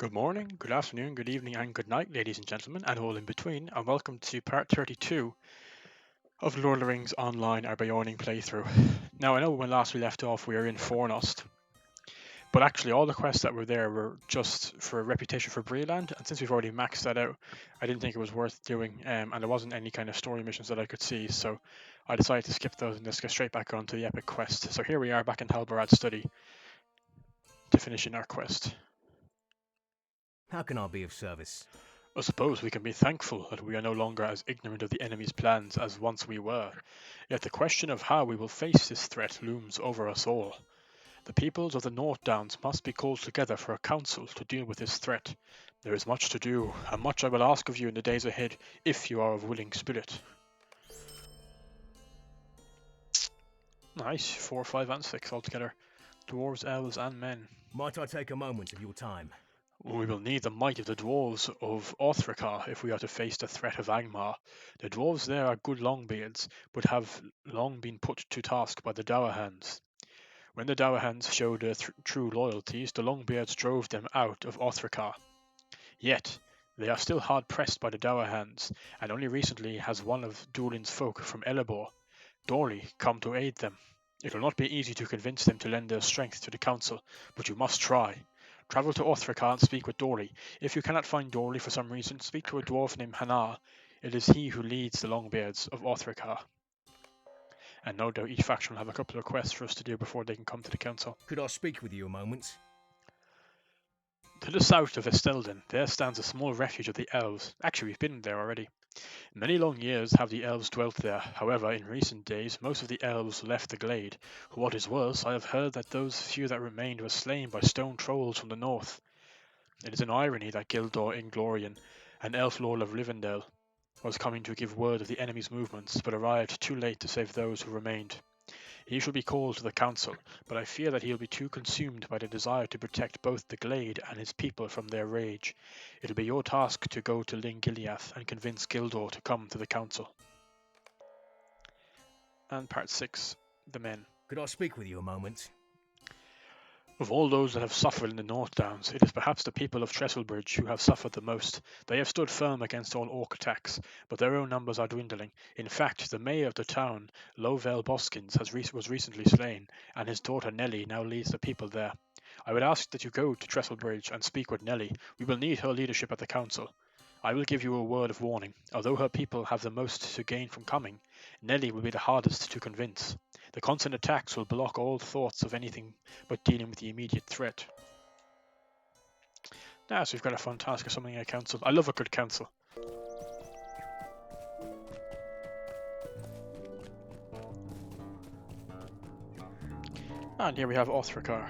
Good morning, good afternoon, good evening, and good night, ladies and gentlemen, and all in between, and welcome to part 32 of Lord of the Rings Online, our Beorning playthrough. Now, I know when last we left off, we were in Fornost, but actually all the quests that were there were just for Reputation for Bree land, and since we've already maxed that out, I didn't think it was worth doing, and there wasn't any kind of story missions that I could see, so I decided to skip those and just get straight back onto the epic quest. So here we are back in Halbarad's study to finish in our quest. How can I be of service? I suppose we can be thankful that we are no longer as ignorant of the enemy's plans as once we were. Yet the question of how we will face this threat looms over us all. The peoples of the North Downs must be called together for a council to deal with this threat. There is much to do, and much I will ask of you in the days ahead, if you are of willing spirit. Nice, 4, 5, and 6 altogether. Dwarves, elves, and men. Might I take a moment of your time? We will need the might of the dwarves of Orthricar if we are to face the threat of Angmar. The dwarves there are good longbeards, but have long been put to task by the Dourhands. When the Dourhands showed their true loyalties, the longbeards drove them out of Orthricar. Yet, they are still hard pressed by the Dourhands, and only recently has one of Durin's folk from Erebor, Dorley, come to aid them. It will not be easy to convince them to lend their strength to the council, but you must try. Travel to Orthricar and speak with Dorley. If you cannot find Dorley for some reason, speak to a dwarf named Hanar. It is he who leads the Longbeards of Orthricar. And no doubt each faction will have a couple of quests for us to do before they can come to the council. Could I speak with you a moment? To the south of Estelden, there stands a small refuge of the Elves. Actually, we've been there already. Many long years have the Elves dwelt there. However, in recent days, most of the Elves left the glade. What is worse, I have heard that those few that remained were slain by stone trolls from the north. It is an irony that Gildor Inglorian, an elf lord of Rivendell, was coming to give word of the enemy's movements, but arrived too late to save those who remained. He shall be called to the council, but I fear that he will be too consumed by the desire to protect both the glade and his people from their rage. It'll be your task to go to Lingiliath and convince Gildor to come to the council. And part 6, the men. Could I speak with you a moment? Of all those that have suffered in the North Downs, it is perhaps the people of Trestlebridge who have suffered the most. They have stood firm against all orc attacks, but their own numbers are dwindling. In fact, the mayor of the town, Lovell Boskins, was recently slain, and his daughter Nellie now leads the people there. I would ask that you go to Trestlebridge and speak with Nellie. We will need her leadership at the council. I will give you a word of warning. Although her people have the most to gain from coming, Nellie will be the hardest to convince. The constant attacks will block all thoughts of anything but dealing with the immediate threat. Now, so we've got a fun task of summoning a council. I love a good council. And here we have Orthricar.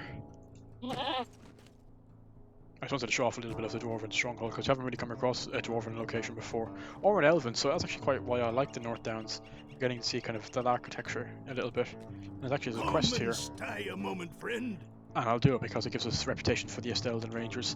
I just wanted to show off a little bit of the Dwarven stronghold because we haven't really come across a Dwarven location before, or an Elven, so that's actually quite why I like the North Downs. Getting to see kind of that architecture a little bit. And there's actually a quest here. Stay a moment, friend. And I'll do it because it gives us reputation for the Estelden Rangers.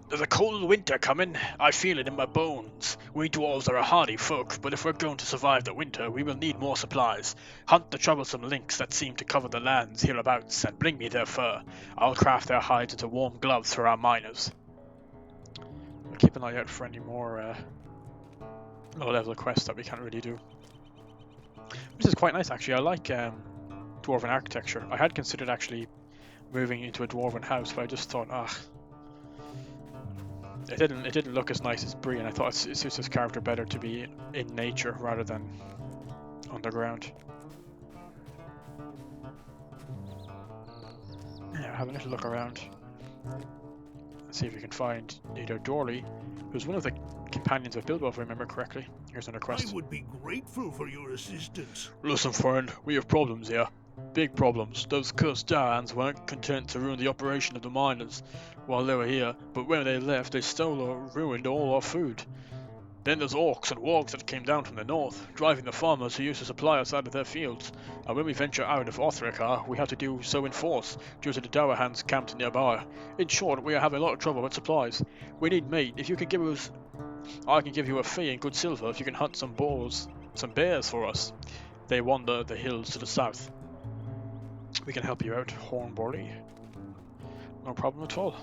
There's a cold winter coming. I feel it in my bones. We dwarves are a hardy folk, but if we're going to survive the winter, we will need more supplies. Hunt the troublesome lynx that seem to cover the lands hereabouts, and bring me their fur. I'll craft their hides into warm gloves for our miners. We'll keep an eye out for any more low-level quests that we can't really do. Which is quite nice, actually. I like Dwarven architecture. I had considered actually moving into a Dwarven house, but I just thought, it didn't look as nice as Bree, and I thought it suits his character better to be in nature rather than underground. Yeah, have a little look around. See if we can find either Dorley, who's one of the companions of Bilbo, if I remember correctly. Here's another quest. I would be grateful for your assistance. Listen, friend, we have problems here. Big problems. Those cursed giants weren't content to ruin the operation of the miners while they were here, but when they left, they stole or ruined all our food. Then there's orcs and wargs that came down from the north, driving the farmers who used to supply us out of their fields. And when we venture out of Orthricar, we have to do so in force, due to the Dourhands camped nearby. In short, we are having a lot of trouble with supplies. We need meat. If you could give us... I can give you a fee in good silver if you can hunt some bears for us. They wander the hills to the south. We can help you out, Hornborley. No problem at all.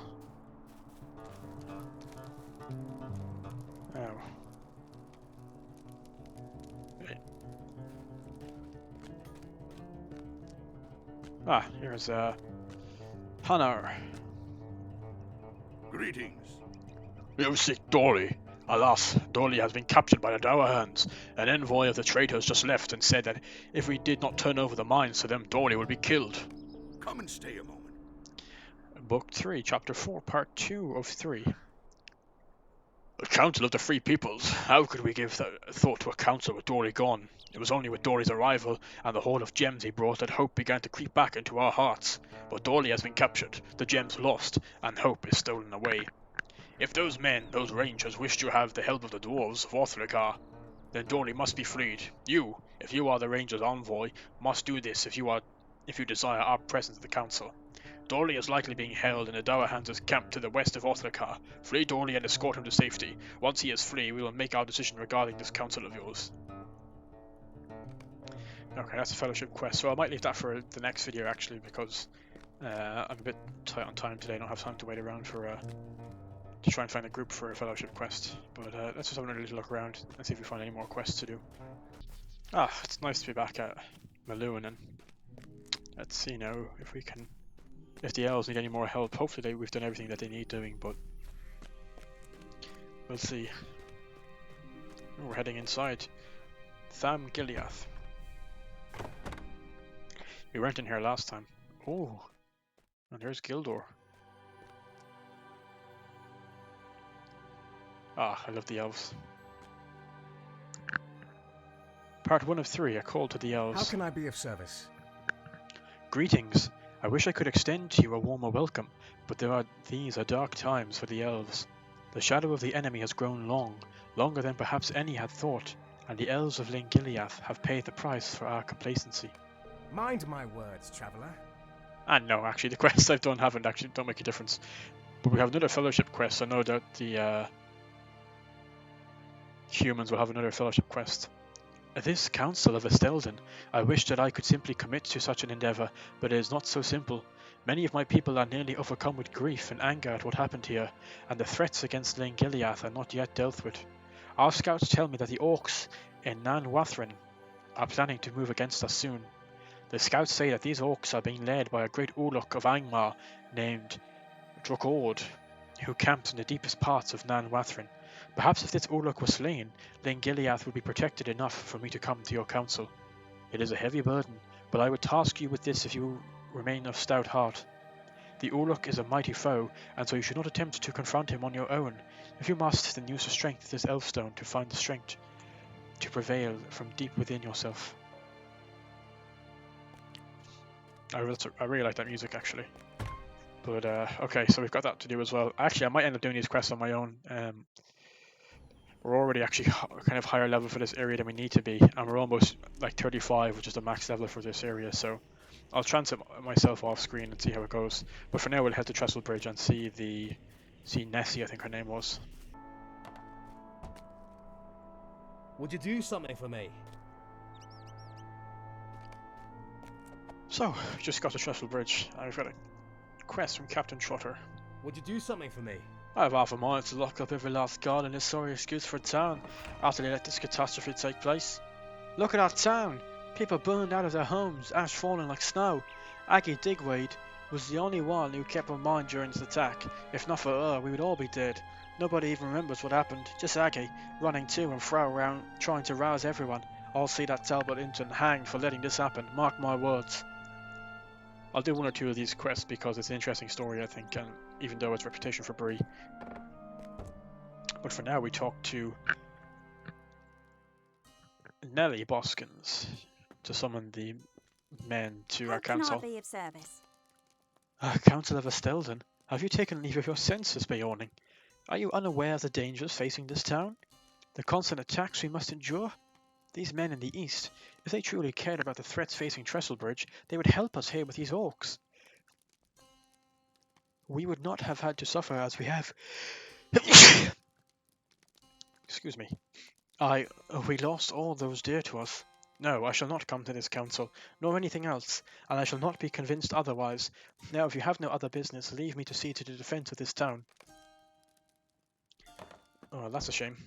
Ah, here's Hanar. Greetings. You seek Dorley. Alas, Dorley has been captured by the Dower Hands. An envoy of the traitors just left and said that if we did not turn over the mines to them, Dorley would be killed. Come and stay a moment. Book 3, Chapter 4, Part 2 of 3. A council of the Free Peoples. How could we give thought to a council with Dorley gone? It was only with Dorley's arrival and the haul of gems he brought that hope began to creep back into our hearts. But Dorley has been captured, the gems lost, and hope is stolen away. If those men, those rangers, wish to have the help of the dwarves of Lothlórien, then Dorley must be freed. You, if you are the rangers' envoy, must do this if you desire our presence at the council. Dorley is likely being held in the Dower Hands' camp to the west of Lothlórien. Free Dorley and escort him to safety. Once he is free, we will make our decision regarding this council of yours. Okay, that's a fellowship quest, so I might leave that for the next video actually, because I'm a bit tight on time today. I don't have time to wait around for to try and find a group for a fellowship quest. But let's just have another little look around and see if we find any more quests to do. Ah, it's nice to be back at Maluan, and let's see now if the elves need any more help. Hopefully we've done everything that they need doing, but we'll see. Oh, we're heading inside. Tham Gileath. We weren't in here last time. Oh, and there's Gildor. Ah, I love the elves. Part 1 of 3, a call to the elves. How can I be of service? Greetings. I wish I could extend to you a warmer welcome, but these are dark times for the elves. The shadow of the enemy has grown long, longer than perhaps any had thought, and the elves of Gileath have paid the price for our complacency. Mind my words, traveller. And no, actually, the quests I've done don't make a difference. But we have another fellowship quest, so no doubt the humans will have another fellowship quest. This council of Estelden, I wish that I could simply commit to such an endeavour, but it is not so simple. Many of my people are nearly overcome with grief and anger at what happened here, and the threats against Gileath are not yet dealt with. Our scouts tell me that the orcs in Nan Wathren are planning to move against us soon. The scouts say that these orcs are being led by a great Urlok of Angmar named Drogord, who camps in the deepest parts of Nan Wathren. Perhaps if this Urlok was slain, Gileath would be protected enough for me to come to your council. It is a heavy burden, but I would task you with this if you remain of stout heart. The Urlok is a mighty foe, and so you should not attempt to confront him on your own. If you must, then use the strength of this Elfstone to find the strength to prevail from deep within yourself. I really like that music actually. But okay, so we've got that to do as well. Actually, I might end up doing these quests on my own. We're already actually kind of higher level for this area than we need to be, and we're almost like 35, which is the max level for this area, so I'll transit myself off screen and see how it goes. But for now, we'll head to Trestlebridge and see Nessie, I think her name was. Would you do something for me? So, we just got to Trestlebridge, and we've got a quest from Captain Trotter. Would you do something for me? I have half a mind to lock up every last guard in this sorry excuse for a town after they let this catastrophe take place. Look at our town! People burned out of their homes, ash falling like snow. Aggie Digwade was the only one who kept her mind during this attack. If not for her, we would all be dead. Nobody even remembers what happened, just Aggie, running to and fro around trying to rouse everyone. I'll see that Talbot Inton hanged for letting this happen, mark my words. I'll do one or two of these quests because it's an interesting story, I think, and even though it's reputation for Bree. But for now, we talk to Nellie Boskins to summon the men to our council. How can I be of service? Council of Estelden, have you taken leave of your senses, Beorning? Are you unaware of the dangers facing this town? The constant attacks we must endure? These men in the east, if they truly cared about the threats facing Trestlebridge, they would help us here with these orcs. We would not have had to suffer as we have. Excuse me. We lost all those dear to us. No, I shall not come to this council, nor anything else, and I shall not be convinced otherwise. Now, if you have no other business, leave me to see to the defence of this town. Oh, that's a shame.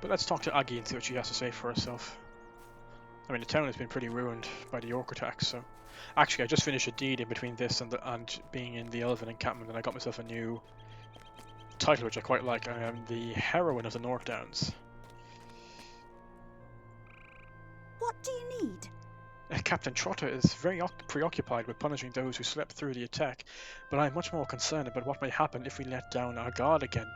But let's talk to Aggie and see what she has to say for herself. I mean, the town has been pretty ruined by the orc attacks, so... Actually, I just finished a deed in between this and being in the Elven encampment, and I got myself a new title, which I quite like. I am the heroine of the North Downs. What do you need? Captain Trotter is very preoccupied with punishing those who slept through the attack, but I am much more concerned about what may happen if we let down our guard again.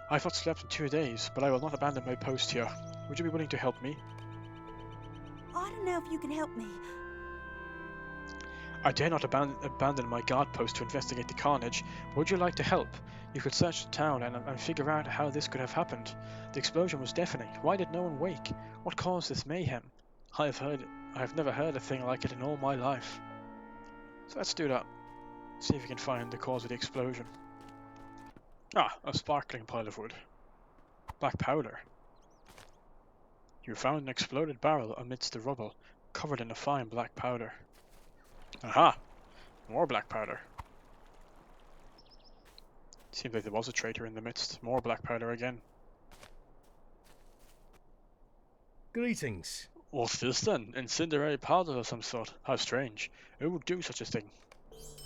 I have not slept in 2 days, but I will not abandon my post here. Would you be willing to help me? I don't know if you can help me. I dare not abandon my guard post to investigate the carnage. Would you like to help? You could search the town and figure out how this could have happened. The explosion was deafening. Why did no one wake? What caused this mayhem? I have never heard a thing like it in all my life. So let's do that. See if we can find the cause of the explosion. Ah, a sparkling pile of wood. Black powder. You found an exploded barrel amidst the rubble, covered in a fine black powder. Aha! More black powder. Seems like there was a traitor in the midst. More black powder again. Greetings. What's this then? Incendiary powder of some sort. How strange. Who would do such a thing?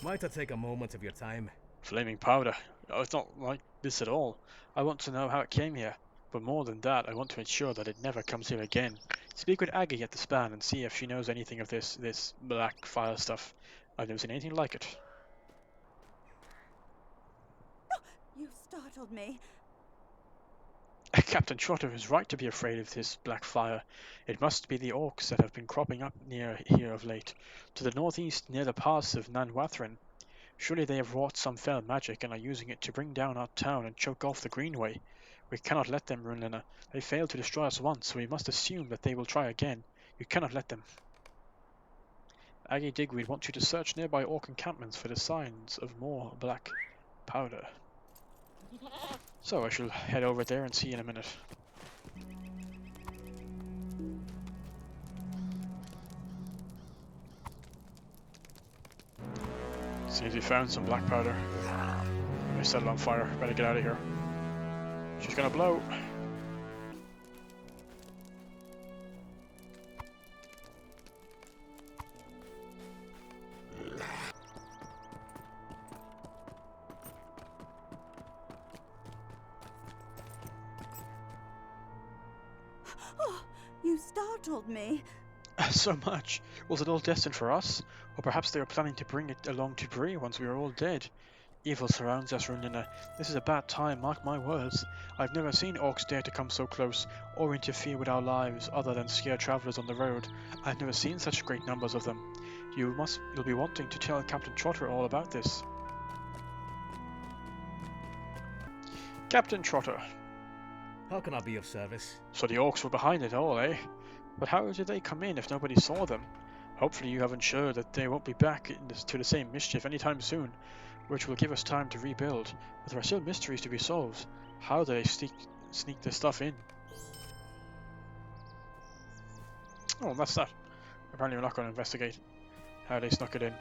Might I take a moment of your time? Flaming powder. Oh, it's not like this at all. I want to know how it came here. But more than that, I want to ensure that it never comes here again. Speak with Aggie at the span and see if she knows anything of this black fire stuff. I've never seen anything like it. You startled me. Captain Trotter is right to be afraid of this black fire. It must be the orcs that have been cropping up near here of late. To the northeast, near the pass of Lothlórien. Surely they have wrought some fell magic and are using it to bring down our town and choke off the Greenway. We cannot let them, Runlina. They failed to destroy us once, so we must assume that they will try again. You cannot let them. Aggie Digweed wants you to search nearby orc encampments for the signs of more black powder. So I shall head over there and see you in a minute. Seems we found some black powder. They set it on fire. Better get out of here. She's gonna blow. Oh, you startled me. So much. Was it all destined for us? Or perhaps they were planning to bring it along to Bree once we are all dead? Evil surrounds us, Runlina. This is a bad time, mark my words. I've never seen orcs dare to come so close, or interfere with our lives, other than scare travellers on the road. I've never seen such great numbers of them. You'll be wanting to tell Captain Trotter all about this. Captain Trotter. How can I be of service? So the orcs were behind it all, eh? But how did they come in if nobody saw them? Hopefully you have ensured that they won't be back to the same mischief anytime soon, which will give us time to rebuild. But there are still mysteries to be solved. How do they sneak this stuff in? Oh, that's that. Apparently we're not going to investigate how they snuck it in.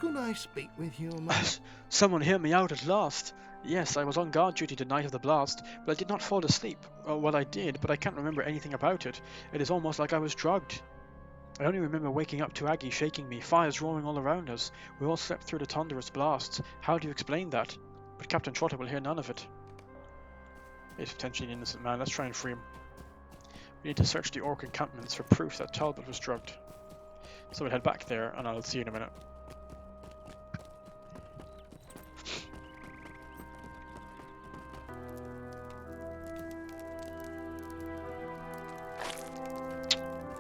Could I speak with you a moment? Someone hear me out at last. Yes, I was on guard duty the night of the blast, but I did not fall asleep. Well, I did, but I can't remember anything about it. It is almost like I was drugged. I only remember waking up to Aggie shaking me, fires roaring all around us. We all slept through the thunderous blasts. How do you explain that? But Captain Trotter will hear none of it. He's potentially an innocent man. Let's try and free him. We need to search the orc encampments for proof that Talbot was drugged. So we'll head back there, and I'll see you in a minute.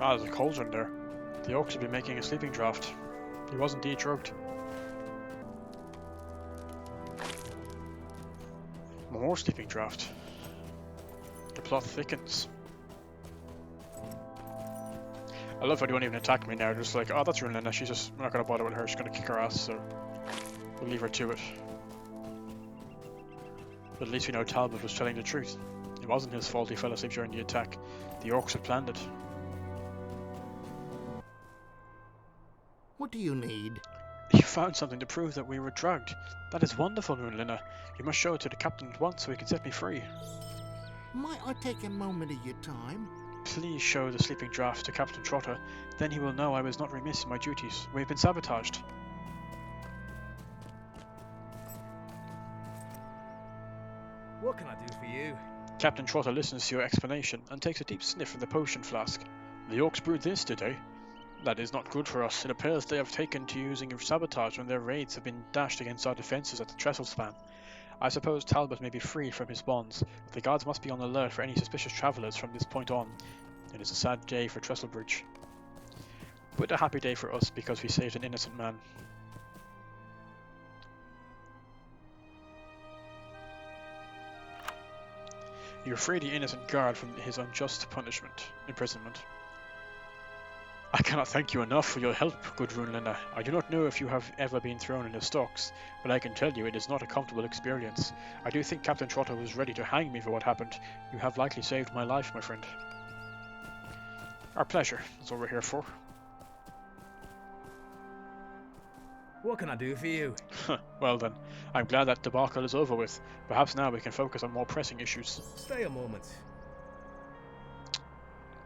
Ah, there's a cauldron there. The orcs have been making a sleeping draught. He was indeed drugged. More sleeping draught. The plot thickens. I love how they won't even attack me now. Just like, oh, that's Runlina. We're not going to bother with her. She's going to kick her ass, so we'll leave her to it. But at least we know Talbot was telling the truth. It wasn't his fault he fell asleep during the attack. The orcs had planned it. What do you need? You found something to prove that we were drugged. That is wonderful, Runlina. You must show it to the captain at once so he can set me free. Might I take a moment of your time? Please show the sleeping draft to Captain Trotter, then he will know I was not remiss in my duties. We have been sabotaged. What can I do for you? Captain Trotter listens to your explanation and takes a deep sniff from the potion flask. The orcs brewed this, did they? That is not good for us. It appears they have taken to using sabotage when their raids have been dashed against our defences at the trestle span. I suppose Talbot may be freed from his bonds, but the guards must be on alert for any suspicious travellers from this point on. It is a sad day for Trestlebridge, but a happy day for us because we saved an innocent man. You free the innocent guard from his unjust imprisonment. I cannot thank you enough for your help, good Runlina. I do not know if you have ever been thrown in the stocks, but I can tell you it is not a comfortable experience. I do think Captain Trotter was ready to hang me for what happened. You have likely saved my life, my friend. Our pleasure. That's what we're here for. What can I do for you? Well then, I'm glad that debacle is over with. Perhaps now we can focus on more pressing issues. Stay a moment.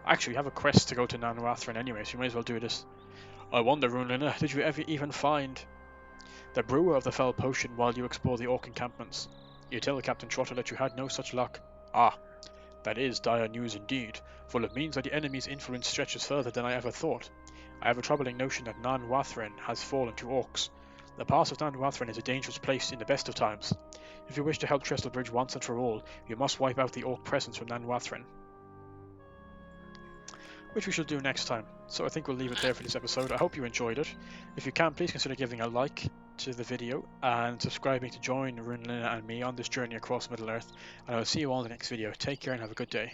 Actually, we have a quest to go to Lothlórien anyway, so you may as well do this. I wonder, Runlina, did you ever even find the brewer of the fell potion while you explore the orc encampments? You tell Captain Trotter that you had no such luck. Ah, that is dire news indeed, for it means that the enemy's influence stretches further than I ever thought. I have a troubling notion that Lothlórien has fallen to orcs. The pass of Lothlórien is a dangerous place in the best of times. If you wish to help Trestlebridge once and for all, you must wipe out the orc presence from Lothlórien. Which we shall do next time. So I think we'll leave it there for this episode. I hope you enjoyed it. If you can, please consider giving a like to the video and subscribing to join Runlina and me on this journey across Middle-earth. And I will see you all in the next video. Take care and have a good day.